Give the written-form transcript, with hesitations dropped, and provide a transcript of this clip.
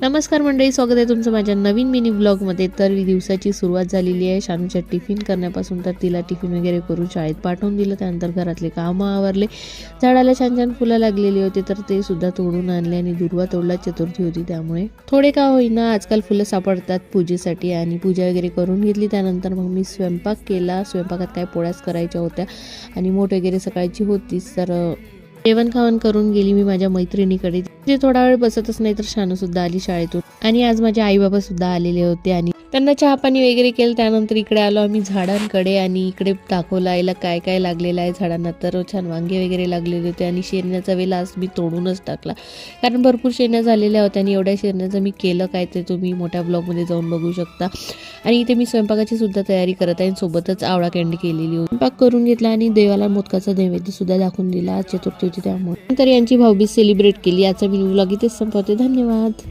नमस्कार मंडळी, स्वागत आहे तुमचं माझ्या नवीन मिनी व्लॉगमध्ये। तर दिवसाची सुरुवात झालेली आहे। शानूच्या टिफिन करण्यापासून तर तिला टिफिन वगैरे करून शाळेत पाठवून दिलं। त्यानंतर घरातले कामं आवरले। झाडाला छान छान फुलं लागलेली होती तर ते सुद्धा तोडून आणले आणि दुर्वा तोडला। चतुर्थी होती त्यामुळे थोडे का होईना आजकाल फुलं सापडतात पूजेसाठी आणि पूजा वगैरे करून घेतली। त्यानंतर मग मी स्वयंपाक केला। स्वयंपाकात काय पोळ्याच करायच्या होत्या आणि मोठ वगैरे सकाळची होतीच तर जेवण खावण करून गेली मी माझ्या मैत्रिणीकडे। तिथे थोडा वेळ बसतच नाही तर शानू सुद्धा आली शाळेतून आणि आज माझे आई बाबा सुद्धा आलेले होते आणि त्यांना चहा पाणी वगैरे केलं। त्यानंतर इकडे आलो आम्ही झाडांकडे आणि इकडे दाखवलं आईला काय काय लागलेलं आहे झाडांना। तर छान वांगे वगैरे लागलेले होते आणि शेरण्याचा वेल आज मी तोडूनच टाकला कारण भरपूर शेरण्या झालेल्या होत्या आणि एवढ्या शेरण्याचं मी केलं काय ते तुम्ही मोठ्या ब्लॉगमध्ये जाऊन बघू शकता। आणि इथे मी स्वयंपाकाची सुद्धा तयारी करत आहे। सोबतच आवळा कँडी केलेली होती। स्वयंपाक करून घेतला आणि देवाला मोदकाचा नैवेद्य सुद्धा दाखवून दिला। आज चतुर्थी होती त्यामुळे नंतर यांची भाऊबीज सेलिब्रेट केली। आजचा मी व्लॉग इथेच संपवते। धन्यवाद।